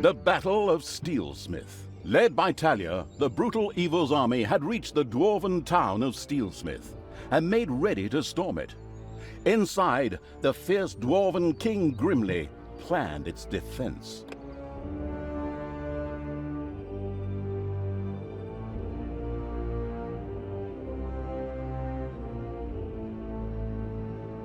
The Battle of Steelsmith. Led by Talia, the brutal evil's army had reached the dwarven town of Steelsmith and made ready to storm it. Inside, the fierce dwarven King Grimly planned its defense.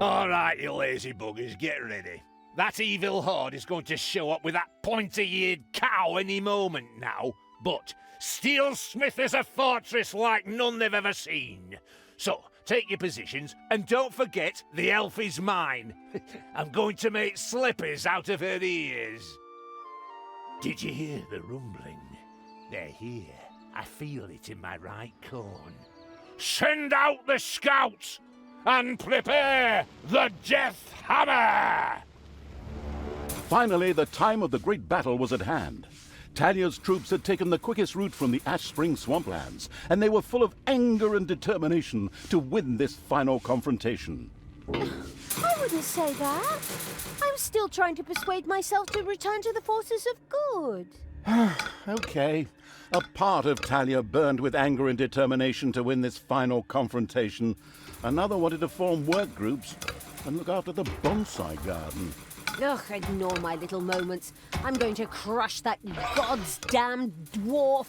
All right, you lazy buggers, get ready. That evil horde is going to show up with that pointy-eared cow any moment now. But Steelsmith is a fortress like none they've ever seen. So, take your positions, and don't forget the elf is mine. I'm going to make slippers out of her ears. Did you hear the rumbling? They're here. I feel it in my right corn. Send out the scouts, and prepare the Death Hammer! Finally, the time of the great battle was at hand. Talia's troops had taken the quickest route from the Ash Spring swamplands, and they were full of anger and determination to win this final confrontation. I wouldn't say that. I'm still trying to persuade myself to return to the forces of good. Okay. A part of Talia burned with anger and determination to win this final confrontation. Another wanted to form work groups and look after the bonsai garden. Ugh, ignore my little moments. I'm going to crush that goddamn dwarf.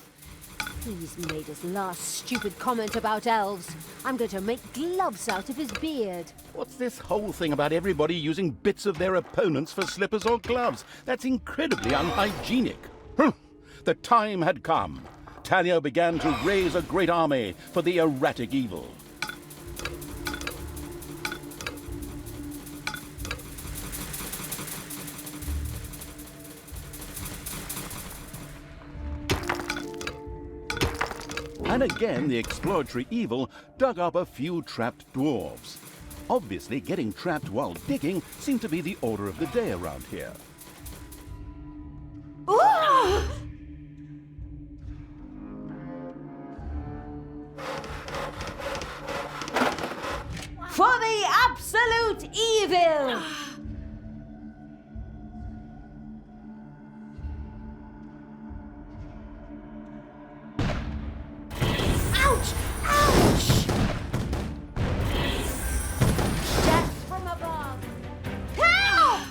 He's made his last stupid comment about elves. I'm going to make gloves out of his beard. What's this whole thing about everybody using bits of their opponents for slippers or gloves? That's incredibly unhygienic. The time had come. Talia began to raise a great army for the erratic evil. And again, the exploratory evil dug up a few trapped dwarves. Obviously, getting trapped while digging seemed to be the order of the day around here. Ooh! For the absolute evil! Ouch! Ouch! Death from above! Help!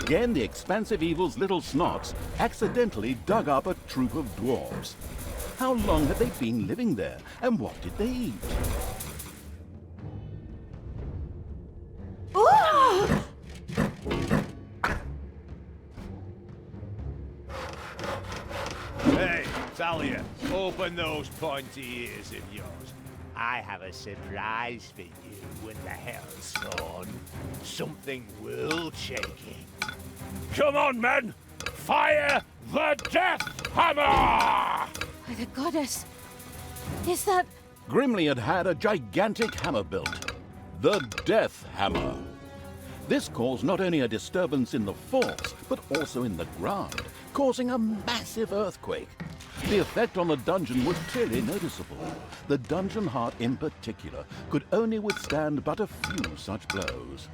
Again, the expansive evil's little snots accidentally dug up a troop of dwarves. How long had they been living there, and what did they eat? Ooh! Hey, Talia, open those pointy ears of yours. I have a surprise for you when the hell's gone. Something world-shaking. Come on, men! Fire the Death Hammer! By the goddess, is that... Grimly had a gigantic hammer built. The Death Hammer. This caused not only a disturbance in the force, but also in the ground, causing a massive earthquake. The effect on the dungeon was clearly noticeable. The dungeon heart in particular could only withstand but a few such blows.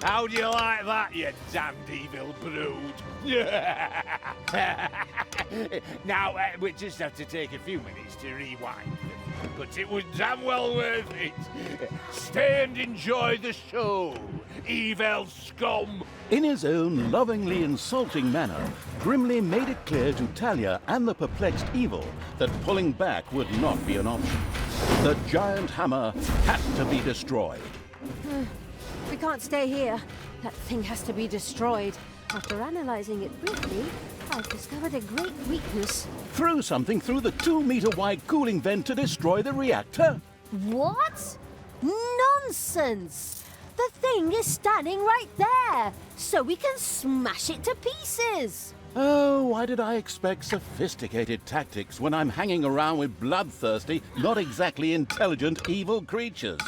How do you like that, you damned evil brood? Now, we just have to take a few minutes to rewind. But it was damn well worth it. Stay and enjoy the show, evil scum. In his own lovingly insulting manner, Grimly made it clear to Talia and the perplexed evil that pulling back would not be an option. The giant hammer had to be destroyed. We can't stay here. That thing has to be destroyed. After analyzing it briefly, I've discovered a great weakness. Threw something through the 2-meter-wide cooling vent to destroy the reactor? What? Nonsense! The thing is standing right there, so we can smash it to pieces. Oh, why did I expect sophisticated tactics when I'm hanging around with bloodthirsty, not exactly intelligent, evil creatures?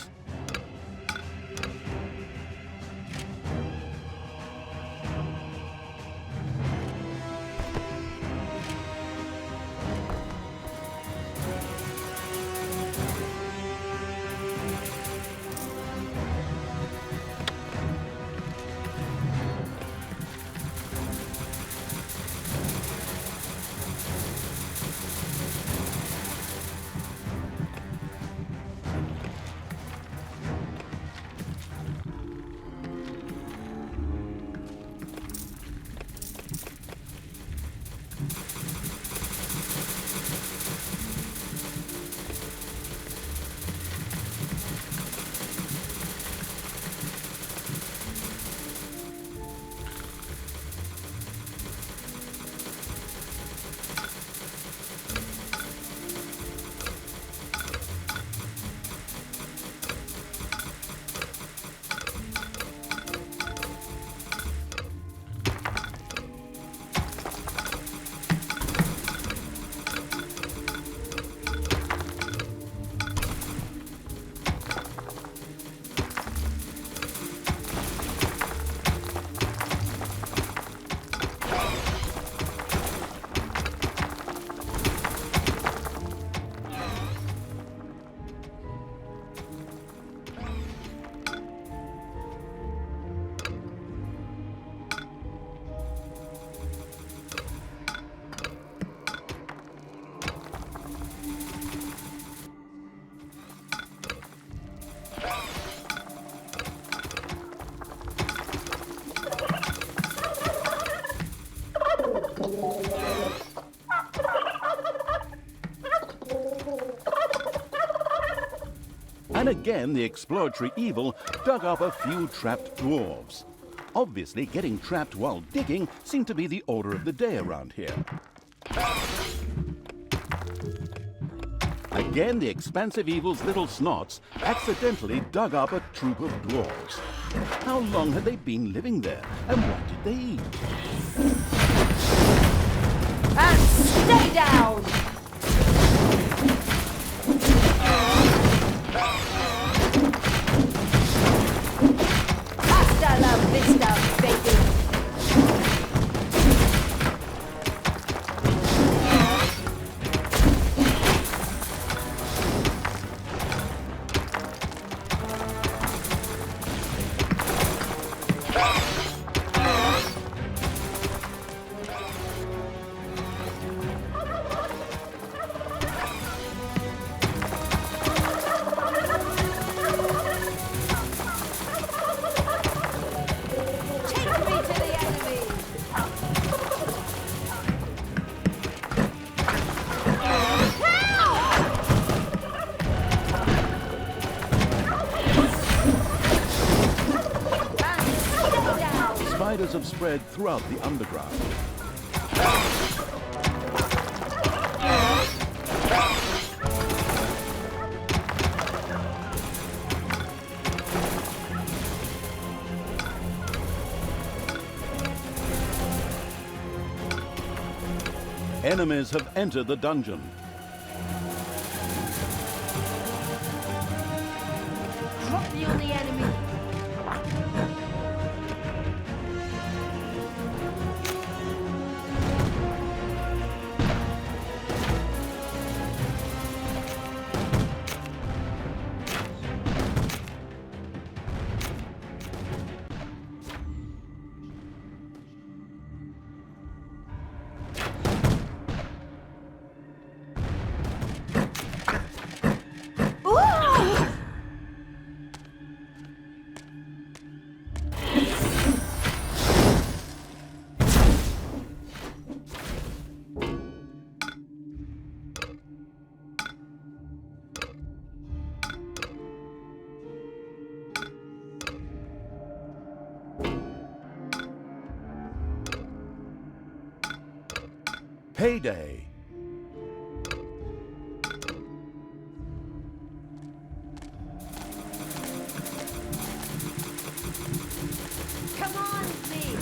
And again, the exploratory evil dug up a few trapped dwarves. Obviously, getting trapped while digging seemed to be the order of the day around here. Again, the expansive evil's little snots accidentally dug up a troop of dwarves. How long had they been living there, and what did they eat? And stay down! Hasta la vista, baby! smugglers have spread throughout the underground. Enemies have entered the dungeon. Drop me on the enemy. Payday. Come on, me.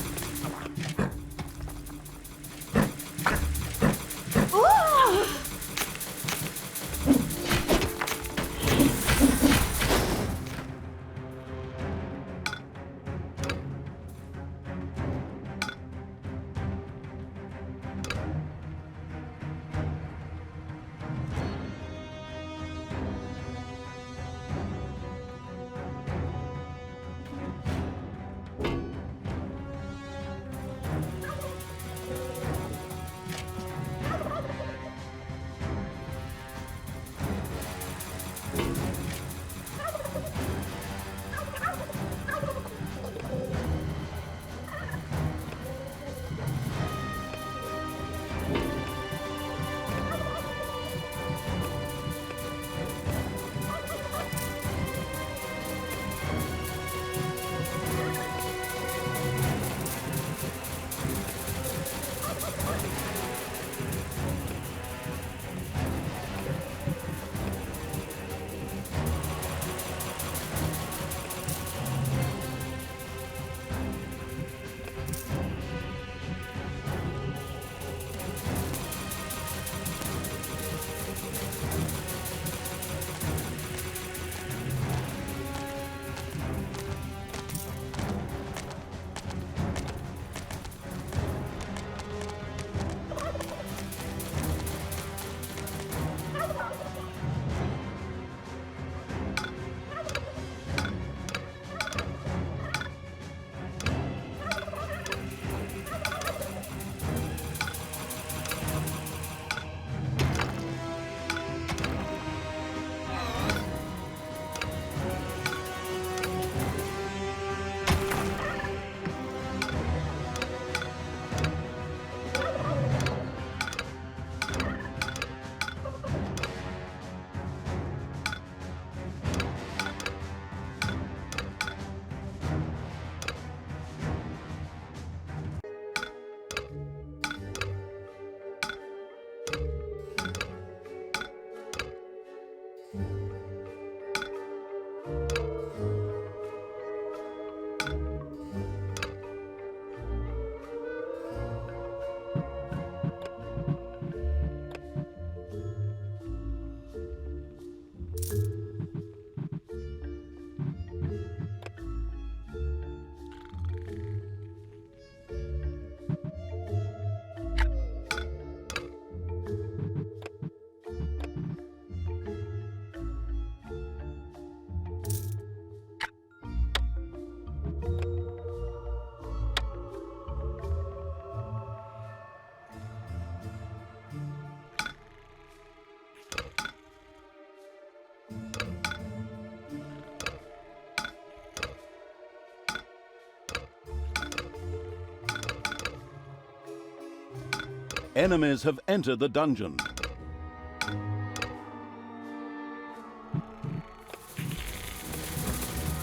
Enemies have entered the dungeon.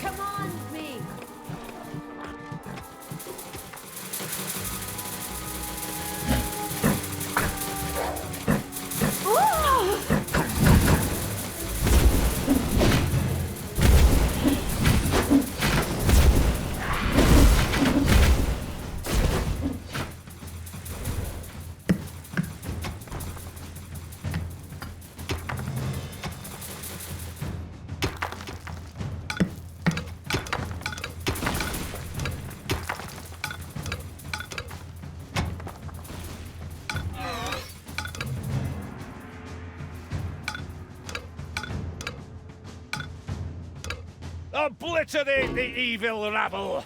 Come on, me. Obliterate the evil rabble!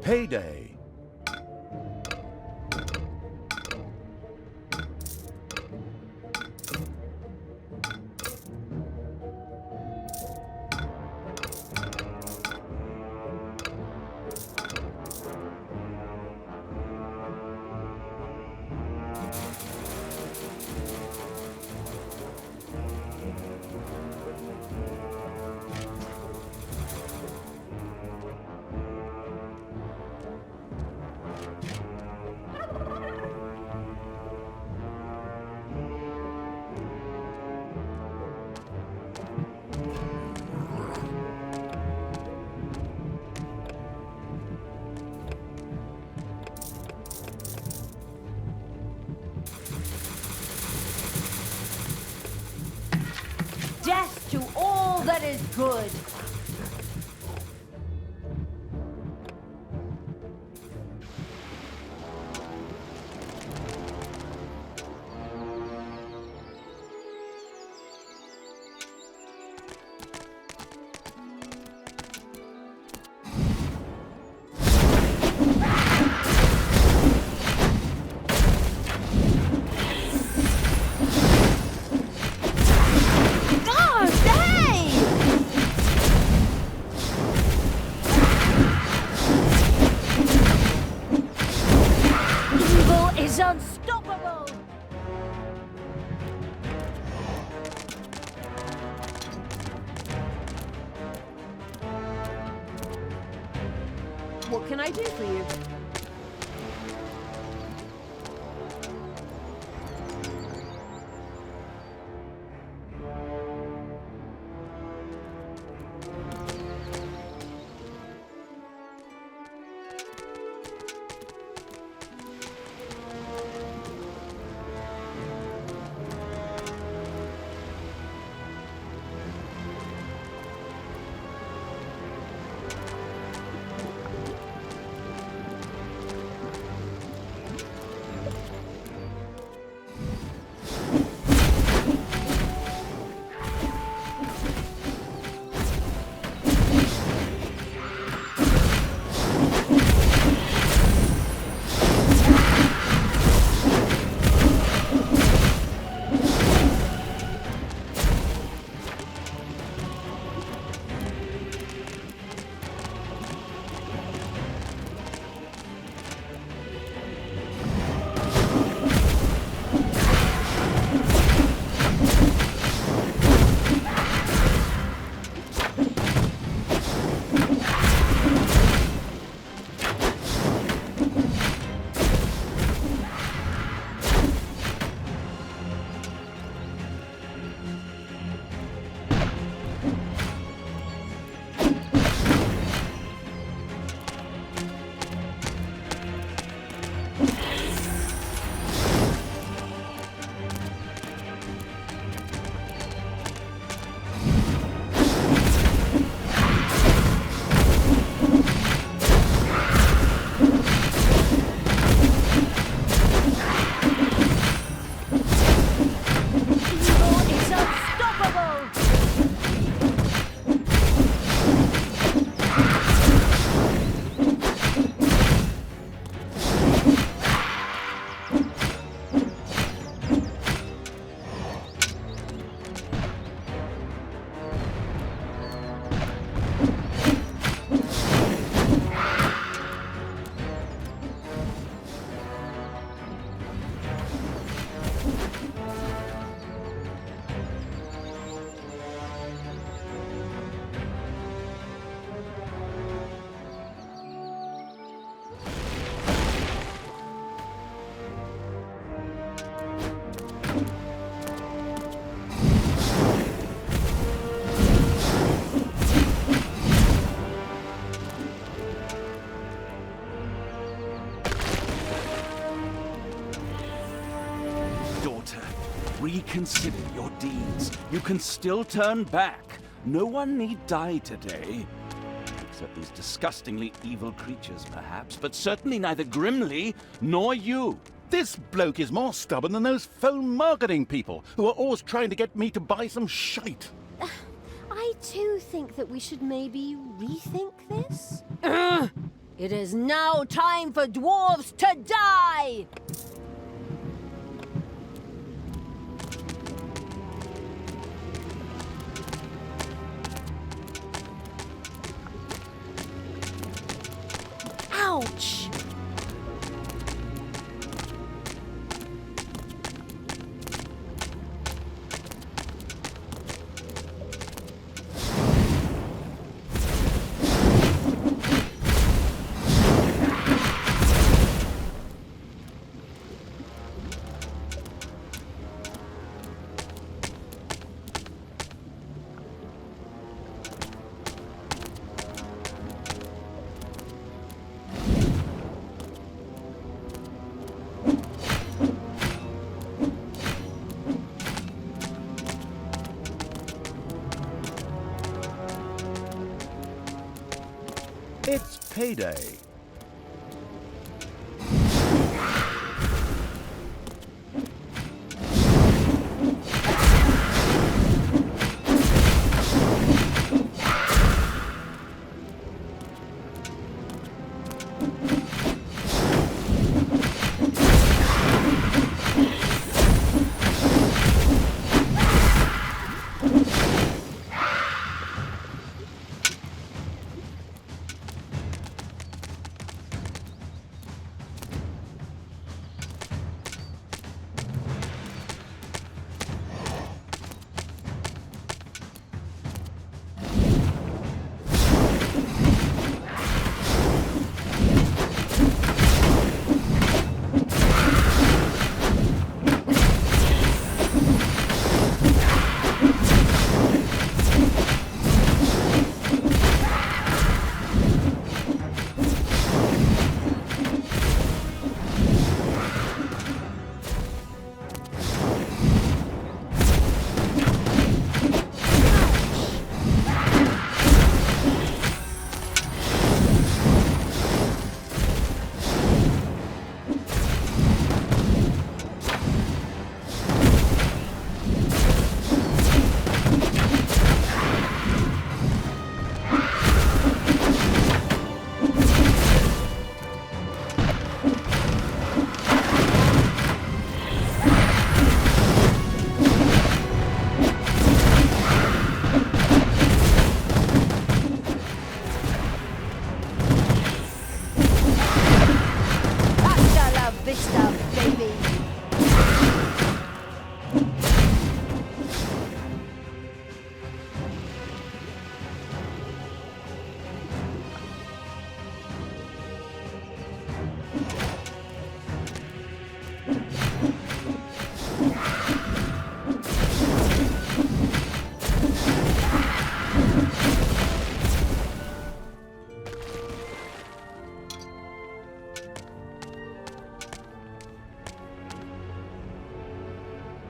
Payday. Death to all that is good. Is unstoppable! What can I do for you? reconsider your deeds. You can still turn back. No one need die today. Except these disgustingly evil creatures, perhaps, but certainly neither Grimly nor you. This bloke is more stubborn than those phone marketing people who are always trying to get me to buy some shite. I too think that we should maybe rethink this. It is now time for dwarves to die! Ouch! It's payday.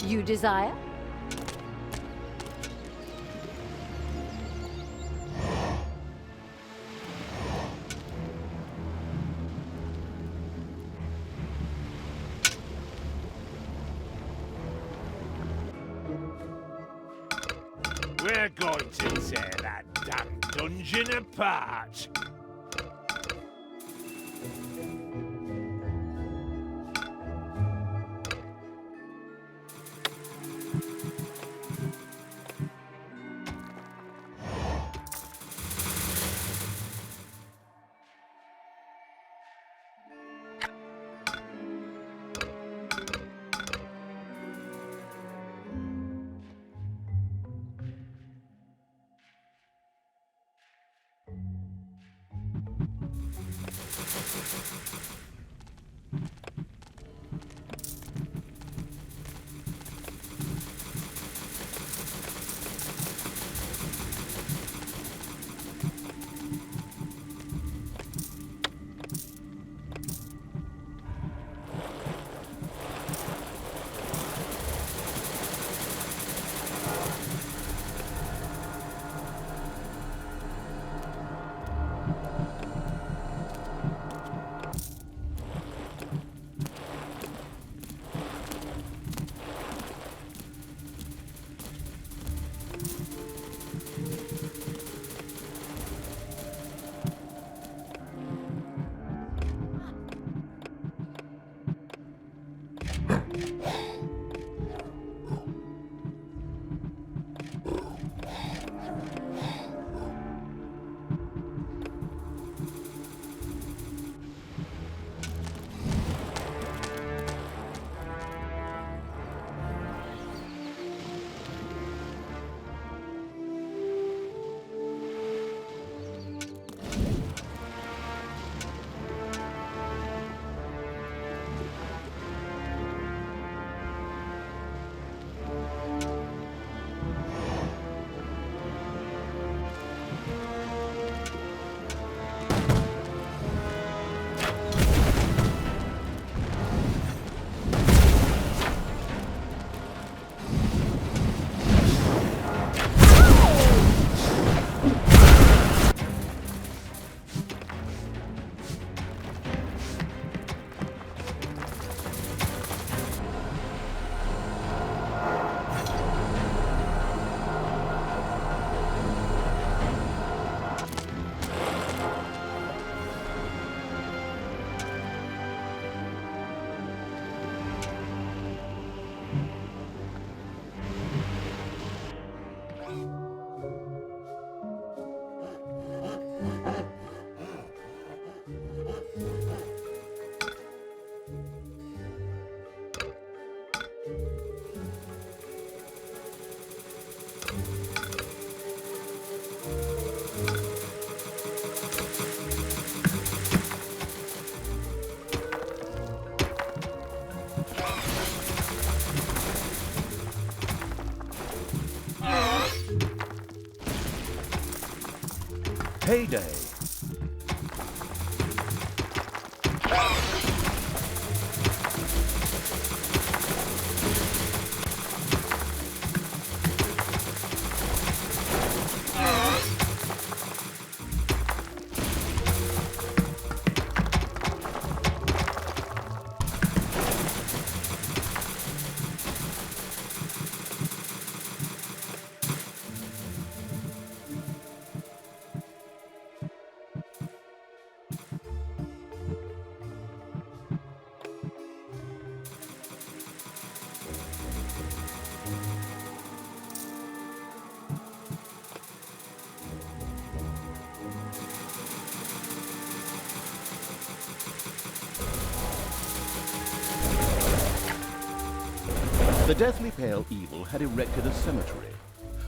You desire? We're going to tear that damn dungeon apart. Payday. The Deathly Pale Evil had erected a cemetery.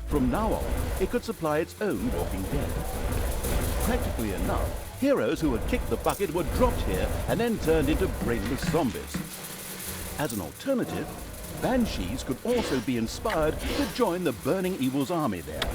From now on, it could supply its own walking dead. Practically enough, heroes who had kicked the bucket were dropped here and then turned into brainless zombies. As an alternative, banshees could also be inspired to join the Burning Evil's army there.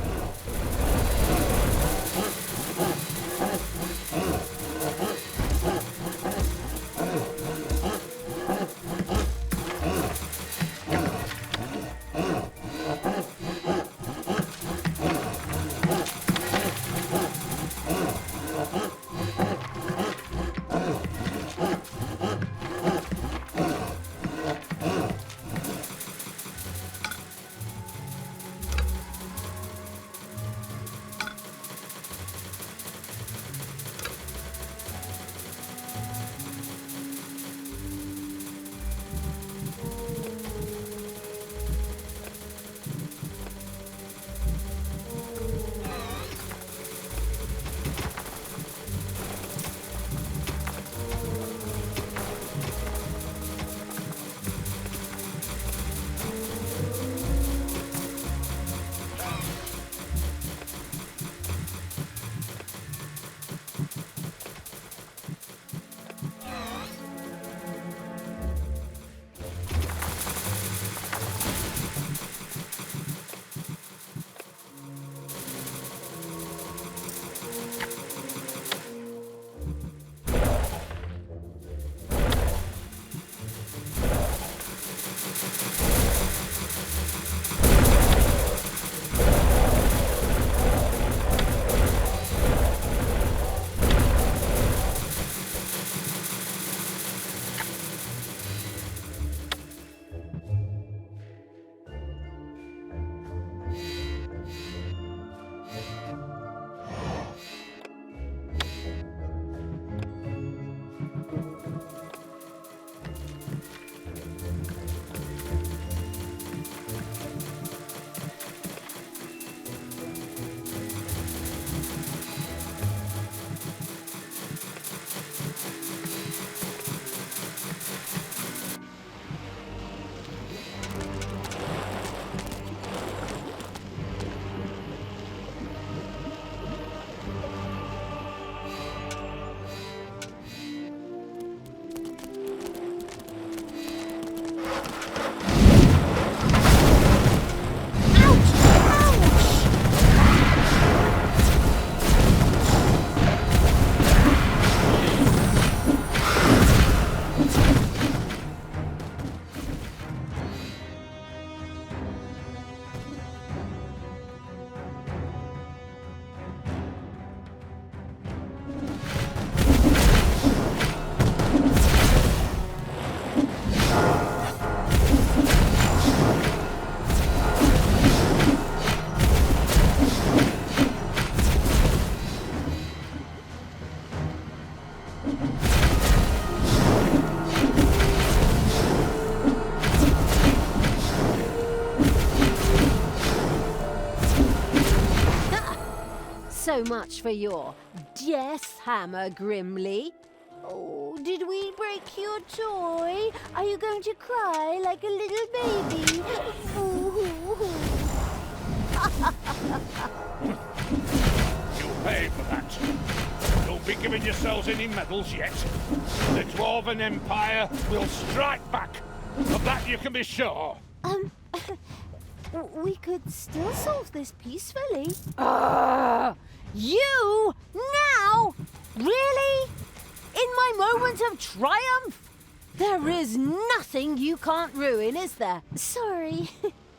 So much for your death hammer, Grimly. Oh, did we break your toy? Are you going to cry like a little baby? You'll pay for that. Don't be giving yourselves any medals yet. The Dwarven Empire will strike back. Of that you can be sure. We could still solve this peacefully. You moment of triumph? There is nothing you can't ruin, is there? Sorry.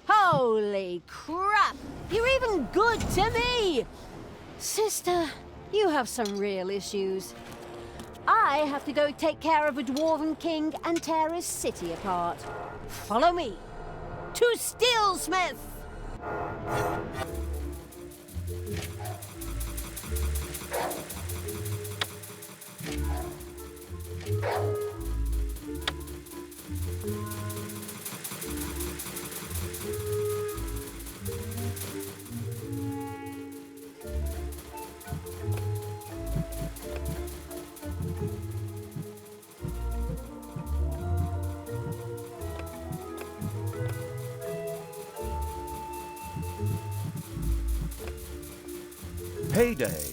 Holy crap! You're even good to me! Sister, you have some real issues. I have to go take care of a dwarven king and tear his city apart. Follow me to Steelsmith! Payday.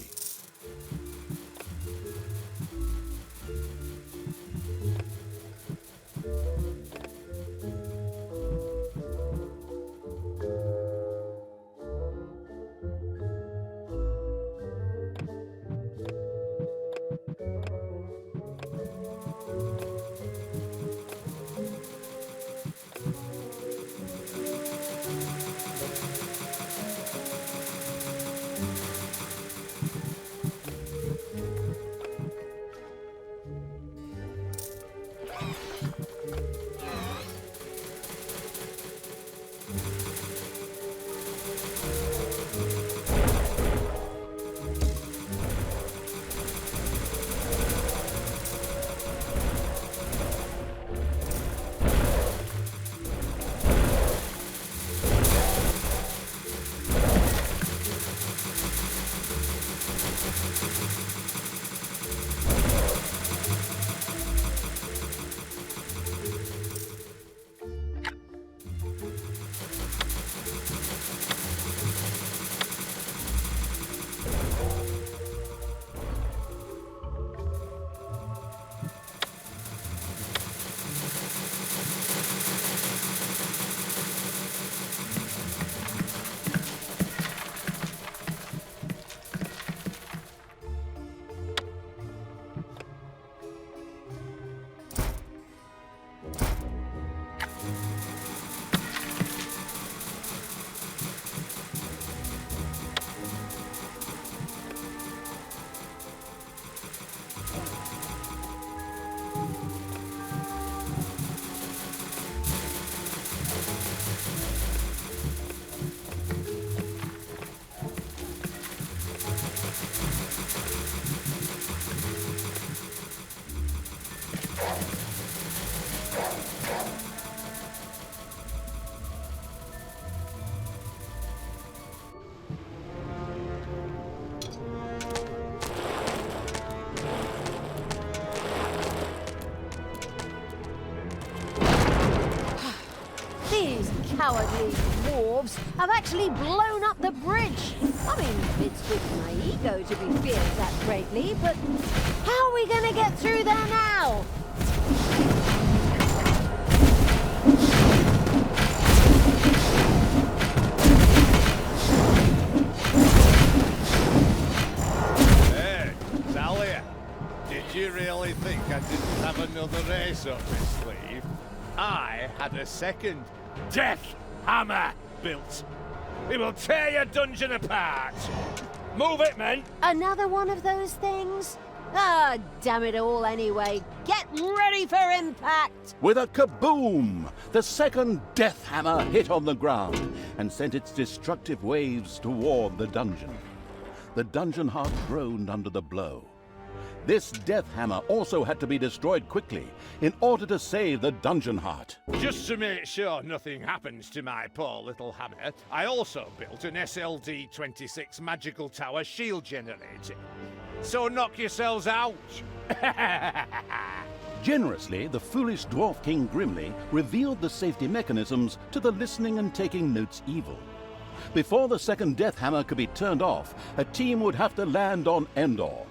These cowardly dwarves have actually blown up the bridge. I mean, it's with my ego to be feared that greatly, but how are we going to get through there now? Hey, Talia, did you really think I didn't have another race up my sleeve? I had a second death hammer built. It will tear your dungeon apart. Move it, men. Another one of those things? Ah, damn it all anyway. Get ready for impact! With a kaboom, the second death hammer hit on the ground and sent its destructive waves toward the dungeon. The dungeon heart groaned under the blow. This death hammer also had to be destroyed quickly in order to save the dungeon heart. Just to make sure nothing happens to my poor little hammer, I also built an SLD-26 magical tower shield generator. So knock yourselves out. Generously, the foolish Dwarf King Grimly revealed the safety mechanisms to the listening and taking notes evil. Before the second death hammer could be turned off, a team would have to land on Endor.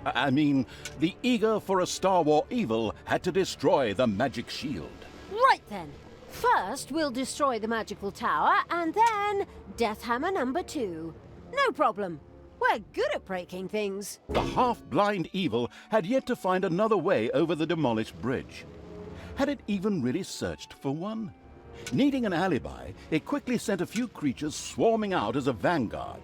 I mean, the eager for a Star War evil had to destroy the magic shield. Right then. First, we'll destroy the magical tower, and then Death Hammer number 2. No problem. We're good at breaking things. The half-blind evil had yet to find another way over the demolished bridge. Had it even really searched for one? Needing an alibi, it quickly sent a few creatures swarming out as a vanguard.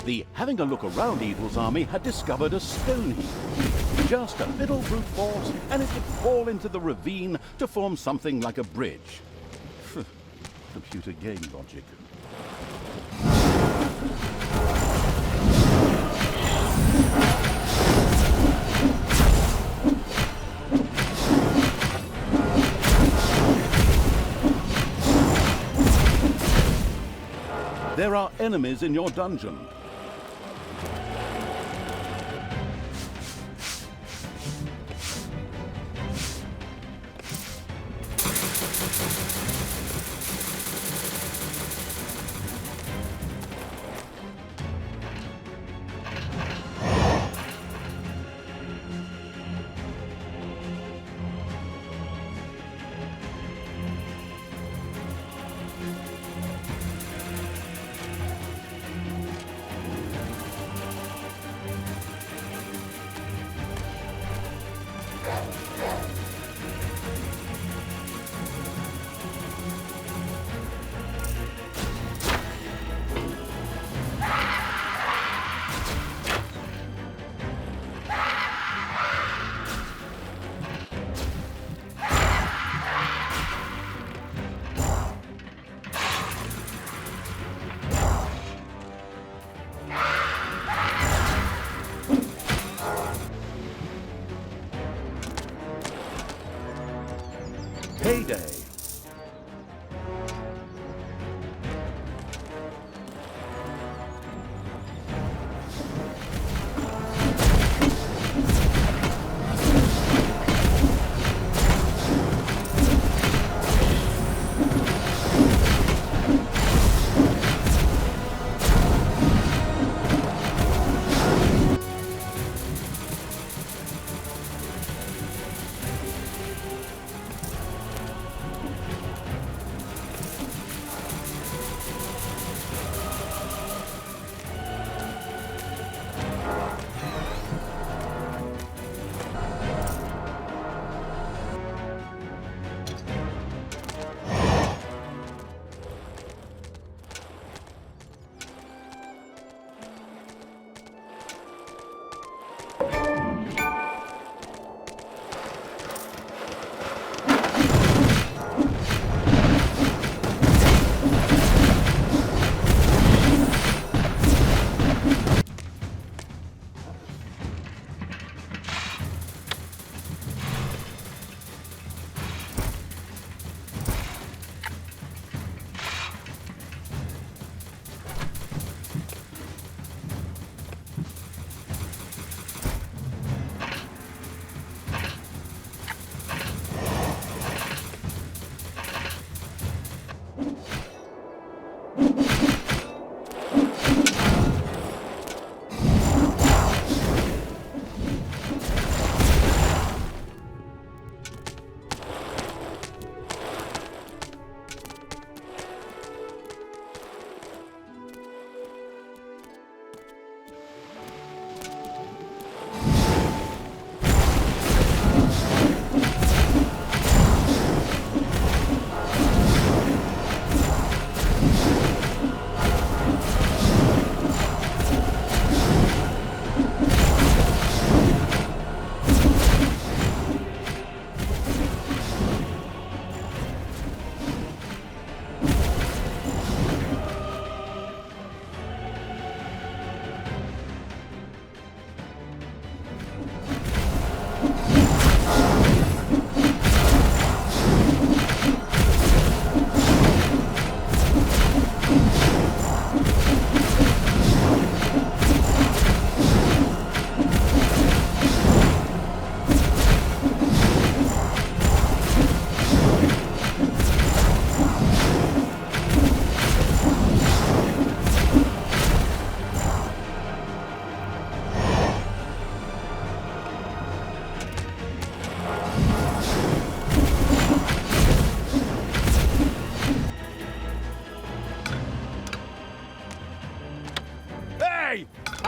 The having a look around evil's army had discovered a stone heap. Just a little brute force, and it would fall into the ravine to form something like a bridge. Computer game logic. There are enemies in your dungeon.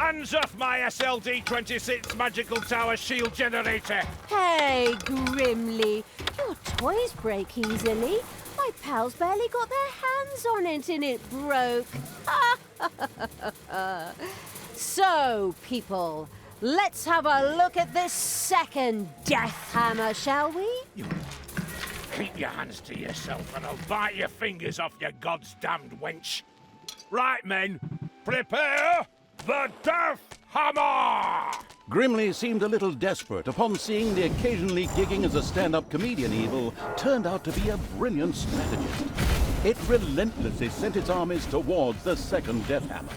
Hands off my SLD-26 magical tower shield generator! Hey, Grimly, your toys break easily. My pals barely got their hands on it and it broke. So, people, let's have a look at this second death hammer, shall we? Keep your hands to yourself and I'll bite your fingers off, you god's damned wench. Right, men, prepare the Death Hammer! Grimly seemed a little desperate upon seeing the occasionally gigging as a stand-up comedian evil turned out to be a brilliant strategist. It relentlessly sent its armies towards the second Death Hammer.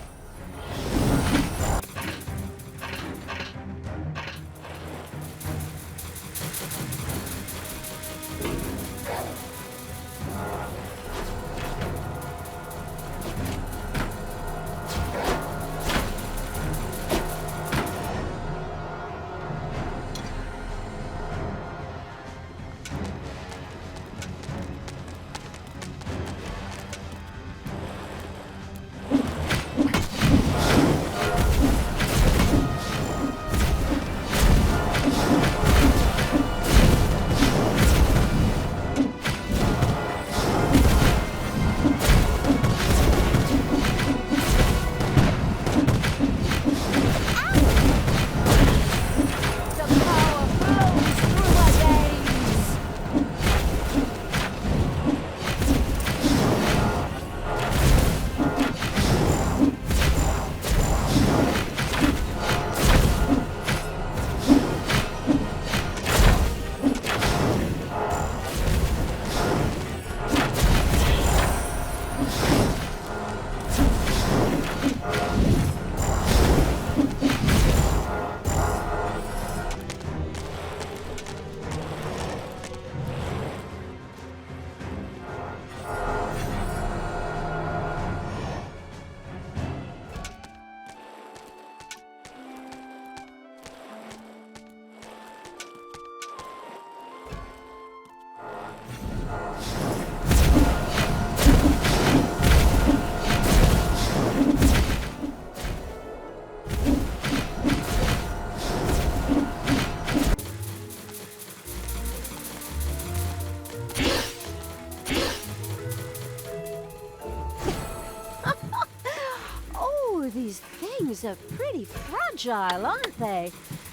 These things are pretty fragile, aren't they?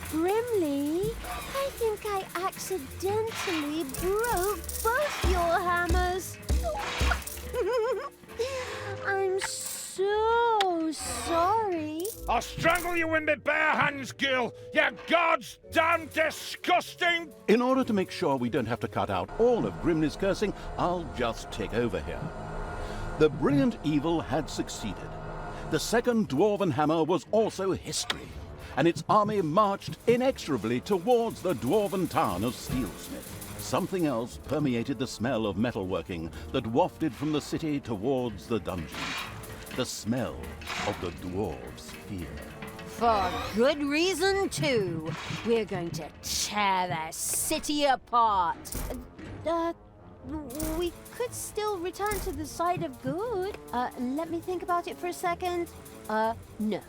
Grimly, I think I accidentally broke both your hammers. I'm so sorry. I'll strangle you in my bare hands, girl! You god's damn disgusting! In order to make sure we don't have to cut out all of Grimly's cursing, I'll just take over here. The brilliant evil had succeeded. The second Dwarven Hammer was also history, and its army marched inexorably towards the dwarven town of Steelsmith. Something else permeated the smell of metalworking that wafted from the city towards the dungeon. The smell of the dwarves' fear. For good reason, too. We're going to tear their city apart. We could still return to the side of good. Let me think about it for a second. No.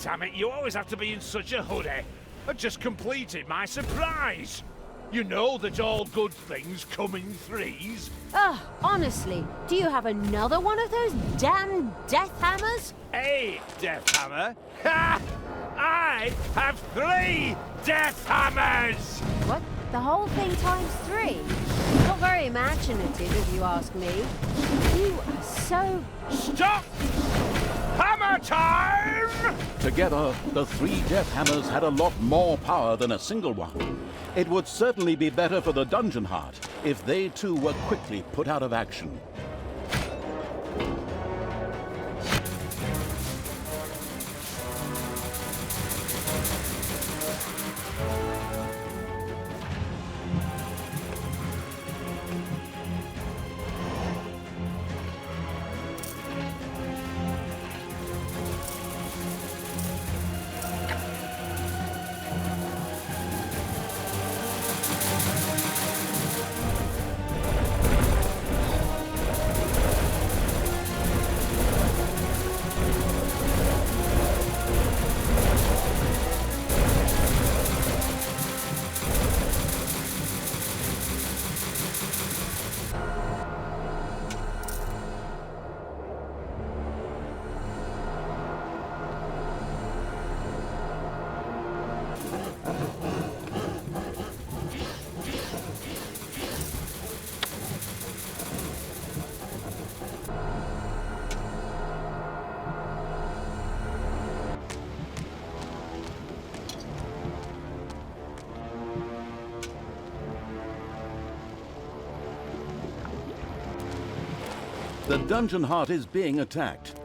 damn it, you always have to be in such a hurry. I just completed my surprise. You know that all good things come in threes. Ugh, honestly, do you have another one of those damn death hammers? A death hammer? Ha! I have 3 death hammers! What? The whole thing times 3? Not very imaginative, if you ask me. You are so... Stop! Hammer time! Together, the 3 death hammers had a lot more power than a single one. It would certainly be better for the Dungeon Heart if they too were quickly put out of action. The Dungeon Heart is being attacked.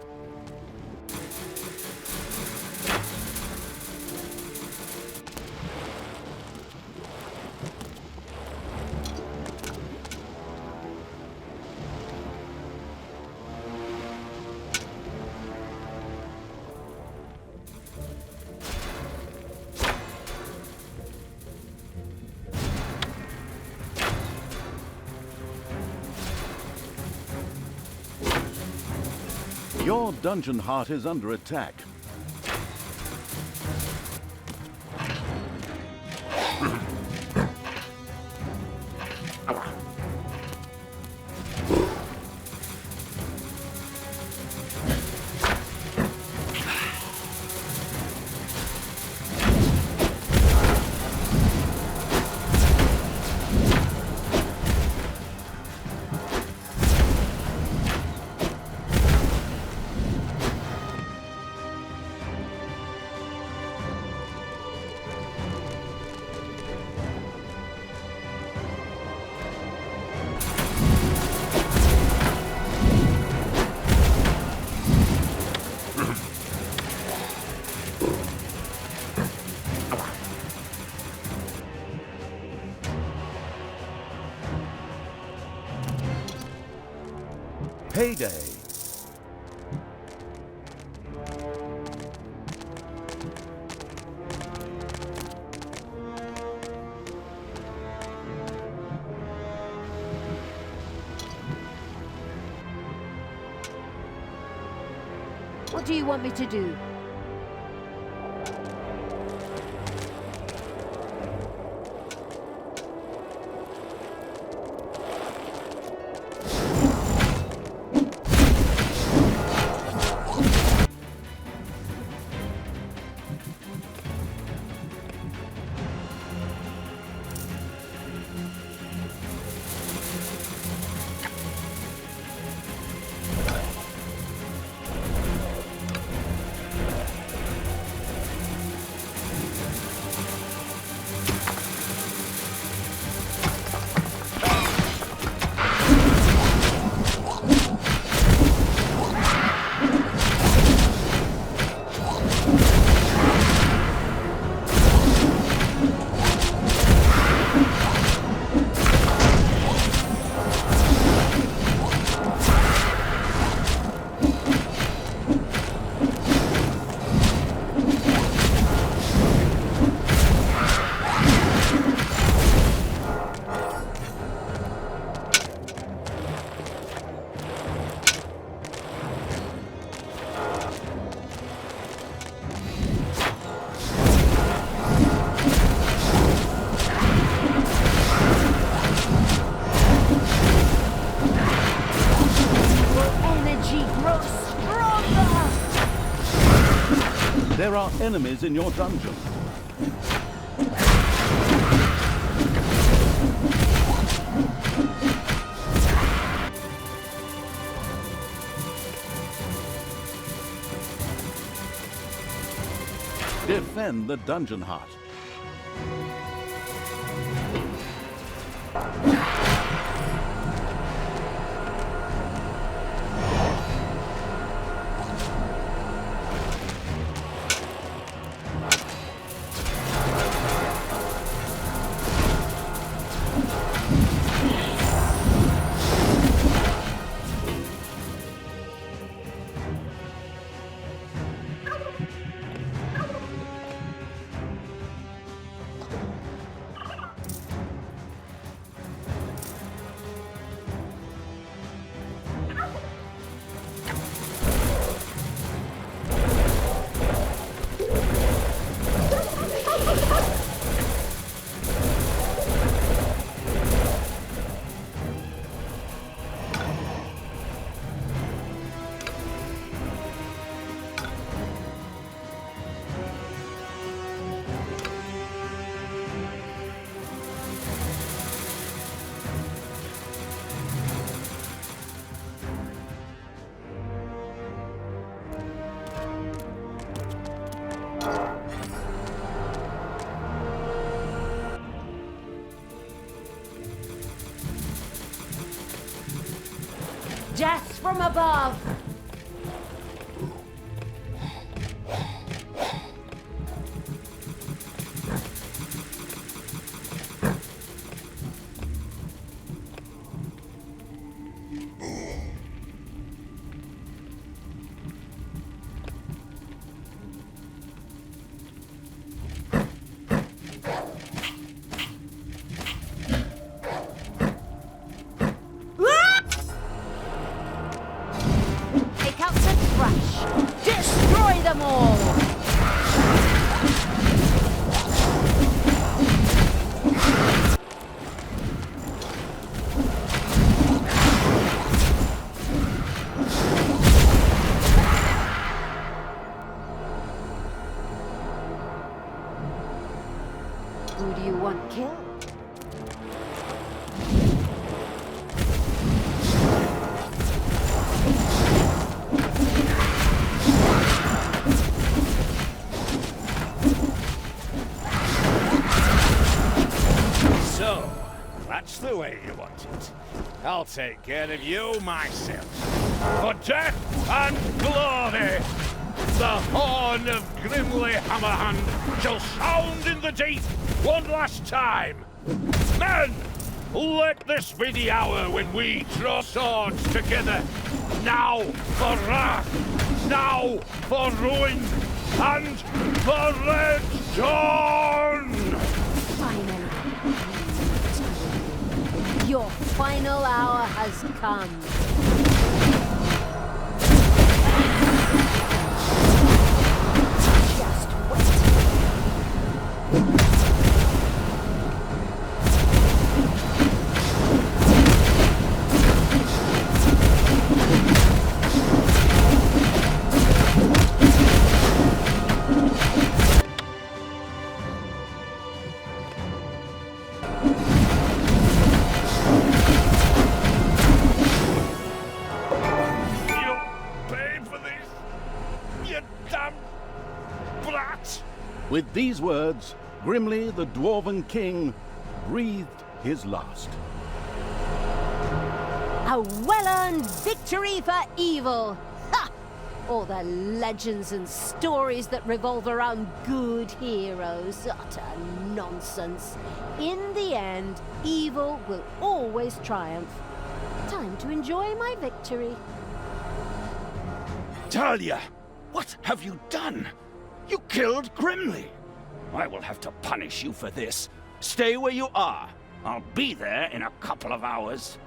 Your Dungeon Heart is under attack. Payday. What do you want me to do? There are enemies in your dungeon. Defend the dungeon heart. Death from above! Destroy them all! Who do you want killed? So, that's the way you want it. I'll take care of you myself. For death and glory, the horn of Grimly Hammerhand shall sound in the deep one last time. Men, let this be the hour when we draw swords together. Now for wrath, now for ruin, and for Red Dawn! Finally. Your final hour has come. Just With these words, Grimly the Dwarven King breathed his last. a well-earned victory for evil! Ha! All the legends and stories that revolve around good heroes. Utter nonsense. In the end, evil will always triumph. Time to enjoy my victory. Talia, what have you done? You killed Grimly. I will have to punish you for this. Stay where you are. I'll be there in a couple of hours.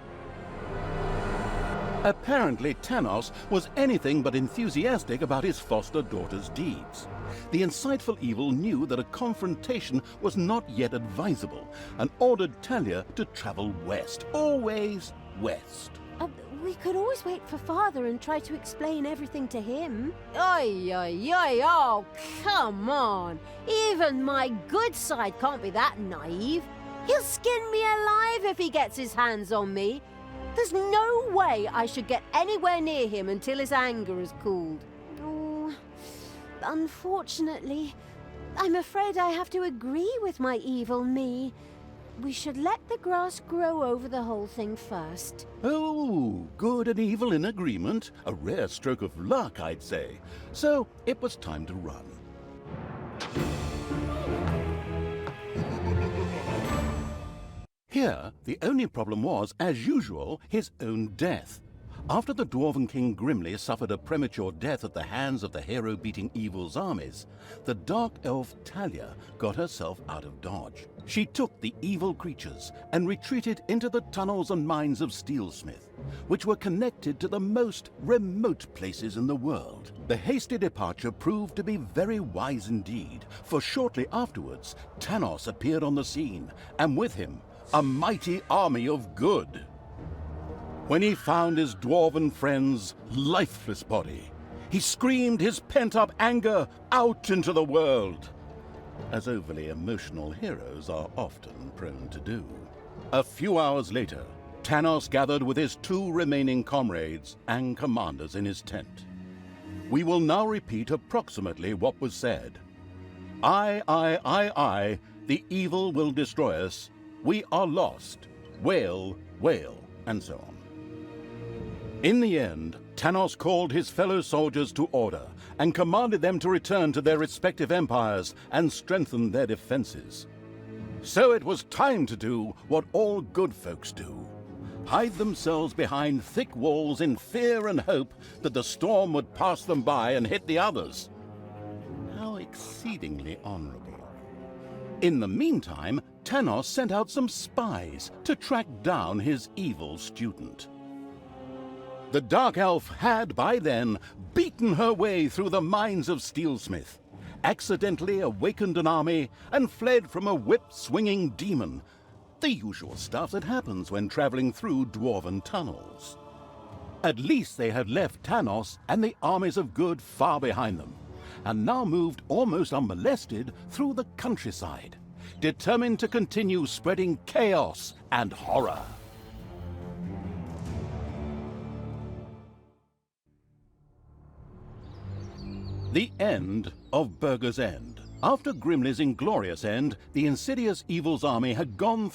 Apparently, Tanos was anything but enthusiastic about his foster daughter's deeds. The insightful evil knew that a confrontation was not yet advisable and ordered Talia to travel west, always west. We could always wait for Father and try to explain everything to him. Oi, oi, oi, oh, come on. Even my good side can't be that naive. He'll skin me alive if he gets his hands on me. There's no way I should get anywhere near him until his anger has cooled. Oh, unfortunately, I'm afraid I have to agree with my evil me. We should let the grass grow over the whole thing first. Oh, good and evil in agreement. A rare stroke of luck, I'd say. So it was time to run. Here, the only problem was, as usual, his own death. After the Dwarven King Grimly suffered a premature death at the hands of the hero-beating evil's armies, the dark elf Talia got herself out of dodge. She took the evil creatures and retreated into the tunnels and mines of Steelsmith, which were connected to the most remote places in the world. The hasty departure proved to be very wise indeed, for shortly afterwards, Tanos appeared on the scene, and with him, a mighty army of good. When he found his dwarven friend's lifeless body, he screamed his pent-up anger out into the world, as overly emotional heroes are often prone to do. A few hours later, Tanos gathered with his 2 remaining comrades and commanders in his tent. We will now repeat approximately what was said. I, the evil will destroy us. We are lost. Wail, wail, and so on. In the end, Tanos called his fellow soldiers to order and commanded them to return to their respective empires and strengthen their defenses. So it was time to do what all good folks do: hide themselves behind thick walls in fear and hope that the storm would pass them by and hit the others. How exceedingly honorable. In the meantime, Tanos sent out some spies to track down his evil student. The Dark Elf had, by then, beaten her way through the mines of Steelsmith, accidentally awakened an army, and fled from a whip-swinging demon. The usual stuff that happens when traveling through dwarven tunnels. At least they had left Tanos and the armies of good far behind them, and now moved almost unmolested through the countryside, determined to continue spreading chaos and horror. The end of Burger's End. After Grimly's inglorious end, the insidious evil's army had gone